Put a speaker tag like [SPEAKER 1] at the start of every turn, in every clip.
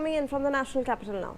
[SPEAKER 1] coming in from the national capital now.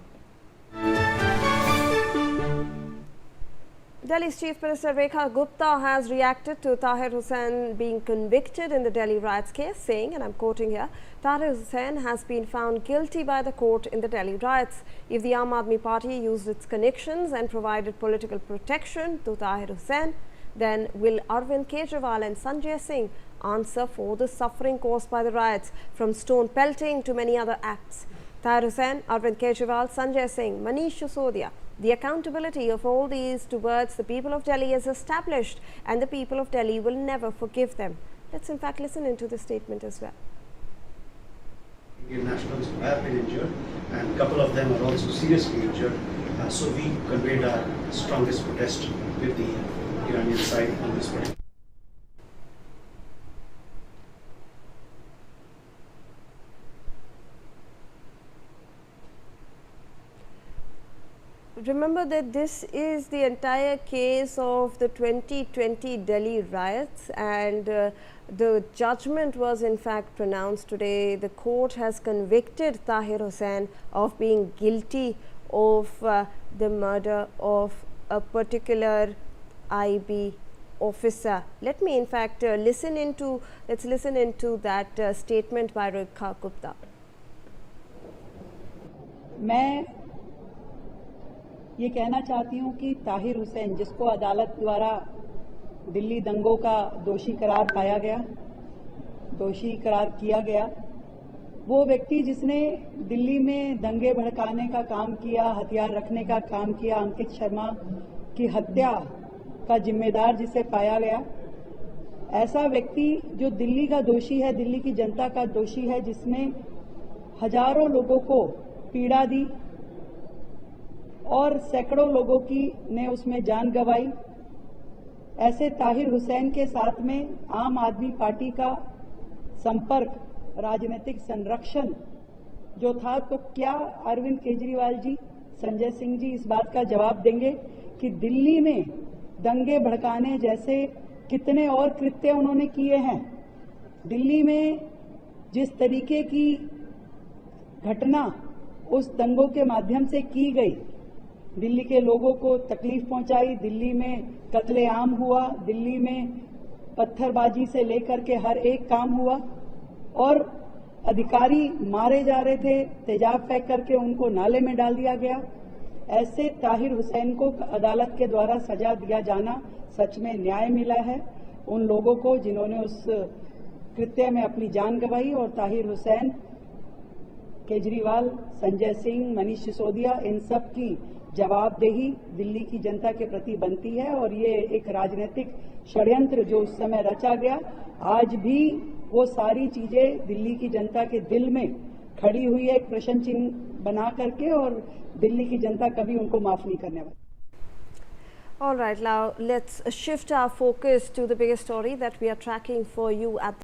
[SPEAKER 1] Delhi's Chief Minister Rekha Gupta has reacted to Tahir Hussain being convicted in the Delhi riots case, saying, and I'm quoting here, Tahir Hussain has been found guilty by the court in the Delhi riots. If the Aam Aadmi Party used its connections and provided political protection to Tahir Hussain, then will Arvind Kejriwal and Sanjay Singh answer for the suffering caused by the riots, from stone pelting to many other acts? Tahir Hussain, Arvind Kejriwal, Sanjay Singh, Manish Sisodia. The accountability of all these towards the people of Delhi is established, and the people of Delhi will never forgive them. Let's in fact listen into this statement as well.
[SPEAKER 2] Indian nationals who have been injured, and a couple of them are also seriously injured. So we conveyed our strongest protest with the Iranian side on this particular.
[SPEAKER 1] Remember that this is the entire case of the 2020 Delhi riots, and the judgment was in fact pronounced today. The court has convicted Tahir Hussain of being guilty of the murder of a particular IB officer. Let me in fact let's listen into that statement by Rekha Gupta.
[SPEAKER 3] मैं ये कहना चाहती हूं कि ताहिर हुसैन, जिसको अदालत द्वारा दिल्ली दंगों का दोषी करार पाया गया, दोषी करार किया गया, वो व्यक्ति जिसने दिल्ली में दंगे भड़काने का काम किया, हथियार रखने का काम किया, अंकित शर्मा की हत्या का जिम्मेदार जिसे पाया गया, ऐसा व्यक्ति जो दिल्ली का दोषी है, दिल्ली की जनता का दोषी है, जिसने हजारों लोगों को पीड़ा दी और सैकड़ों लोगों की ने उसमें जान गंवाई, ऐसे ताहिर हुसैन के साथ में आम आदमी पार्टी का संपर्क, राजनीतिक संरक्षण जो था, तो क्या अरविंद केजरीवाल जी, संजय सिंह जी इस बात का जवाब देंगे कि दिल्ली में दंगे भड़काने जैसे कितने और कृत्य उन्होंने किए हैं? दिल्ली में जिस तरीके की घटना उस दंगों के माध्यम से की गई, दिल्ली के लोगों को तकलीफ पहुंचाई, दिल्ली में कत्लेआम हुआ, दिल्ली में पत्थरबाजी से लेकर के हर एक काम हुआ और अधिकारी मारे जा रहे थे, तेजाब फेंक करके उनको नाले में डाल दिया गया। ऐसे ताहिर हुसैन को अदालत के द्वारा सजा दिया जाना सच में न्याय मिला है उन लोगों को जिन्होंने उस कृत्य में अपनी जान गंवाई, और ताहिर हुसैन, केजरीवाल, संजय सिंह, मनीष सिसोदिया, इन सब की जवाबदेही दिल्ली की जनता के प्रति बनती है। और ये एक राजनीतिक षड्यंत्र जो उस समय रचा गया, आज भी वो सारी चीजें दिल्ली की जनता के दिल में खड़ी हुई है, एक प्रश्न चिन्ह बना करके, और दिल्ली की जनता कभी उनको माफ नहीं करने वाली।
[SPEAKER 1] All right, now let's shift our focus to the biggest story that we are tracking for you at